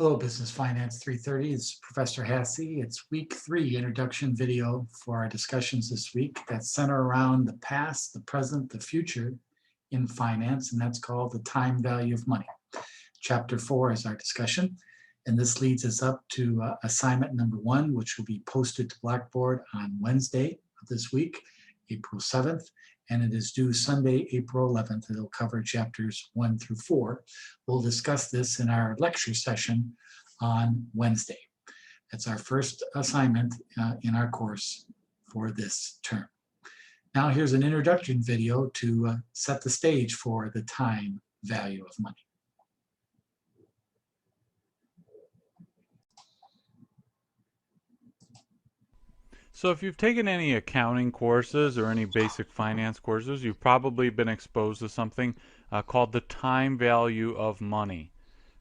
Hello, Business Finance 330. It's Professor Hassey. It's week 3 introduction video for our discussions this week that center around the past, the present, the future in finance, and that's called the time value of money. Chapter 4 is our discussion, and this leads us up to assignment number 1, which will be posted to Blackboard on Wednesday of this week, April 7th, and it is due Sunday, April 11th. It'll cover chapters 1 through 4. We'll discuss this in our lecture session on Wednesday. That's our first assignment in our course for this term. Now here's an introduction video to set the stage for the time value of money. So if you've taken any accounting courses or any basic finance courses, you've probably been exposed to something called the time value of money.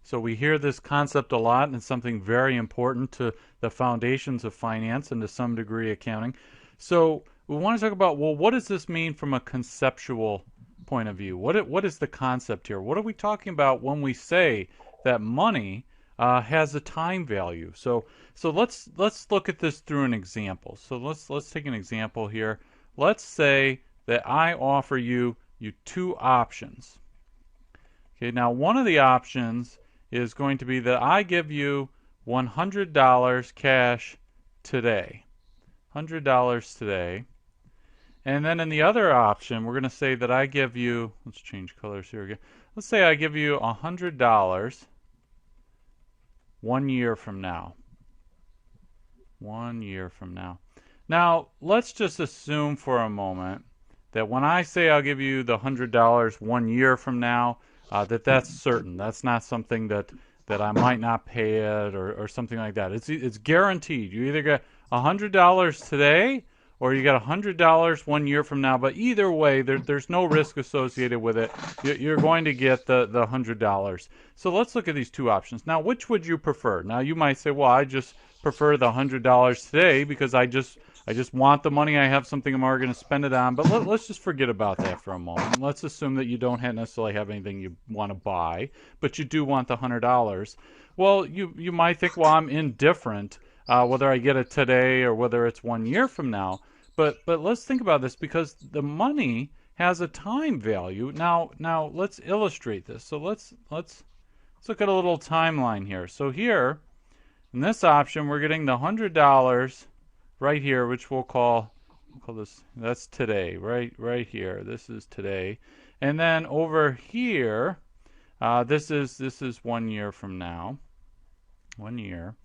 So we hear this concept a lot, and it's something very important to the foundations of finance and to some degree accounting. So we want to talk about, well, what does this mean from a conceptual point of view? What is the concept here? What are we talking about when we say that money has a time value? So let's look at this through an example. So let's take an example here. Let's say that I offer you two options. Okay, now one of the options is going to be that I give you $100 cash today. $100 today. And then in the other option, we're going to say that I give you, let's change colors here again. Let's say I give you $100 1 year from now. 1 year from now. Now, let's just assume for a moment that when I say I'll give you the $100 1 year from now, that's certain. That's not something that I might not pay it or something like that. It's guaranteed. You either get $100 today or you get $100 1 year from now. But either way, there's no risk associated with it. You're going to get the $100. So let's look at these two options. Now, which would you prefer? Now, you might say, well, I just prefer the $100 today because I just want the money. I have something I'm already going to spend it on. But let's just forget about that for a moment. Let's assume that you don't necessarily have anything you want to buy, but you do want the $100. Well, you might think, well, I'm indifferent whether I get it today or whether it's 1 year from now. But let's think about this because the money has a time value. Now let's illustrate this. So let's look at a little timeline here. So here in this option, we're getting the $100 right here, which we'll call this, that's today, right here. This is today. And then over here, this is 1 year from now. 1 year.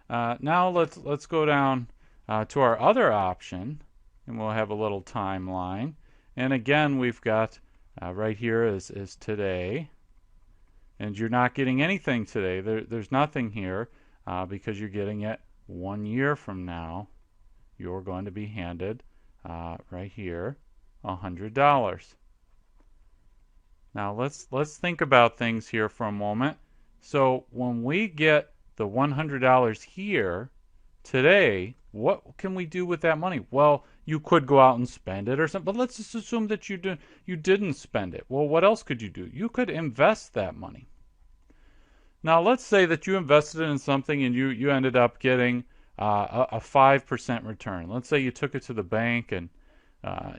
Now let's go down to our other option, and we'll have a little timeline. And again, we've got right here is today. And you're not getting anything today. There's nothing here because you're getting it 1 year from now. You're going to be handed right here $100. Now let's think about things here for a moment. So when we get the $100 here today, what can we do with that money? Well, you could go out and spend it or something, but let's just assume that you didn't spend it. Well, what else could you do? You could invest that money. Now, let's say that you invested in something and you ended up getting a 5% return. Let's say you took it to the bank and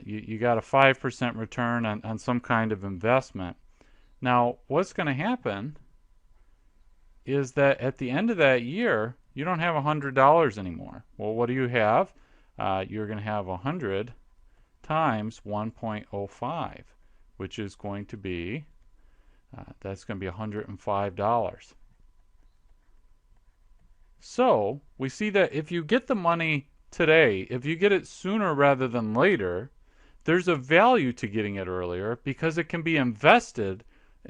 you got a 5% return on some kind of investment. Now, what's going to happen is that at the end of that year, you don't have $100 anymore. Well, what do you have? You're going to have 100 times 1.05, which is going to be, that's going to be $105. So we see that if you get the money today, if you get it sooner rather than later, there's a value to getting it earlier because it can be invested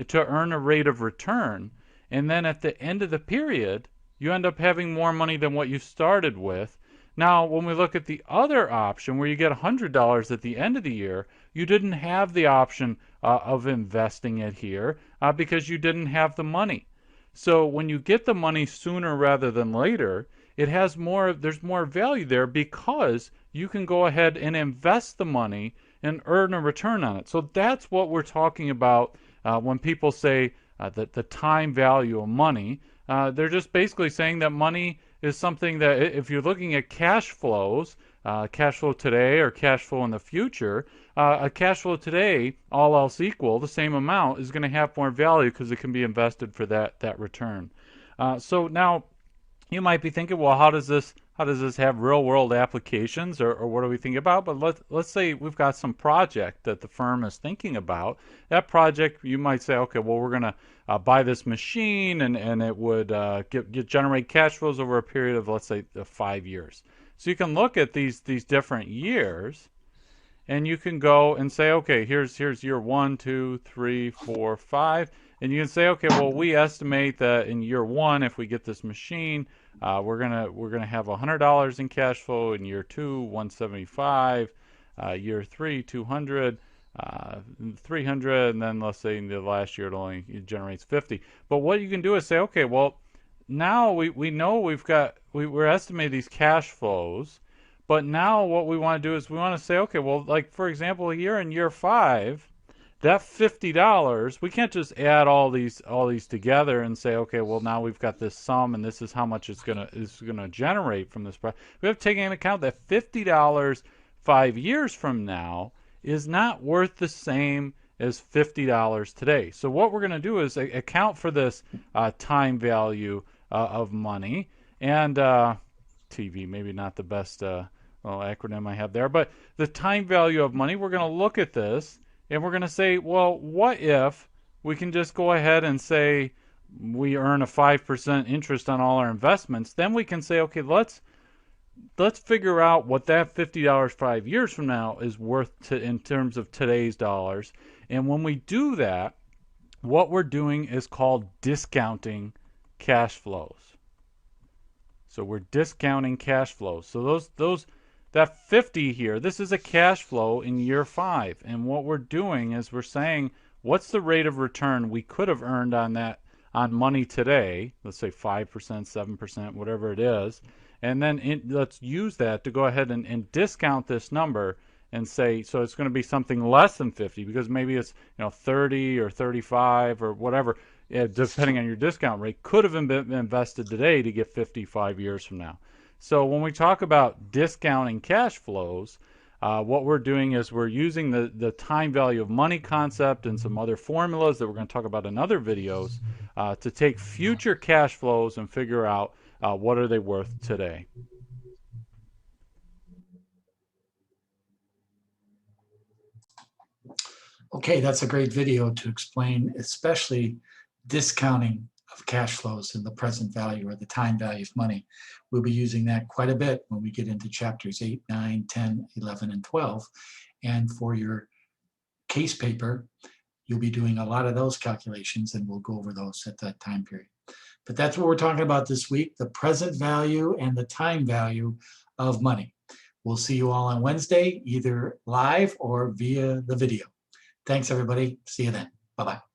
to earn a rate of return. And then at the end of the period, you end up having more money than what you started with. Now, when we look at the other option where you get $100 at the end of the year, you didn't have the option of investing it here because you didn't have the money. So when you get the money sooner rather than later, there's more value there because you can go ahead and invest the money and earn a return on it. So that's what we're talking about when people say that the time value of money. They're just basically saying that money is something that if you're looking at cash flows, cash flow today or cash flow in the future, a cash flow today, all else equal, the same amount is going to have more value because it can be invested for that return. So now you might be thinking, well, how does this have real world applications, or what are we thinking about? But let's say we've got some project that the firm is thinking about. That project, you might say, okay, well, we're going to buy this machine, and it would generate cash flows over a period of, let's say, 5 years. So you can look at these different years, and you can go and say, okay, here's year 1, 2, 3, 4, 5, and you can say, okay, well, we estimate that in year 1, if we get this machine, we're gonna have $100 in cash flow. In year 2, 175. Year 3, 200. 300, and then let's say in the last year it generates 50. But what you can do is say, okay, well, now we know we're estimating these cash flows, but now what we want to do is we want to say, okay, well, like for example, here in year 5, that $50, we can't just add all these together and say, okay, well, now we've got this sum and this is how much it's gonna generate from this. We have to take into account that $50 5 years from now is not worth the same as $50 today. So what we're going to do is account for this time value of money, and TV, maybe not the best acronym I have there, but the time value of money. We're going to look at this and we're going to say, well, what if we can just go ahead and say we earn a 5% interest on all our investments? Then we can say, okay, let's figure out what that $50 5 years from now is worth in terms of today's dollars. And when we do that, what we're doing is called discounting cash flows. So we're discounting cash flows. So that 50 here, this is a cash flow in year 5. And what we're doing is we're saying, what's the rate of return we could have earned on money today? Let's say 5%, 7%, whatever it is. And then let's use that to go ahead and discount this number and say, so it's going to be something less than 50, because maybe it's 30 or 35 or whatever, depending on your discount rate, could have been invested today to get 55 years from now. So when we talk about discounting cash flows, what we're doing is we're using the time value of money concept and some other formulas that we're going to talk about in other videos to take future cash flows and figure out what are they worth today. Okay, that's a great video to explain, especially discounting of cash flows and the present value or the time value of money. We'll be using that quite a bit when we get into chapters 8, 9, 10, 11, and 12. And for your case paper, you'll be doing a lot of those calculations, and we'll go over those at that time period. But that's what we're talking about this week, the present value and the time value of money. We'll see you all on Wednesday, either live or via the video. Thanks, everybody. See you then. Bye-bye.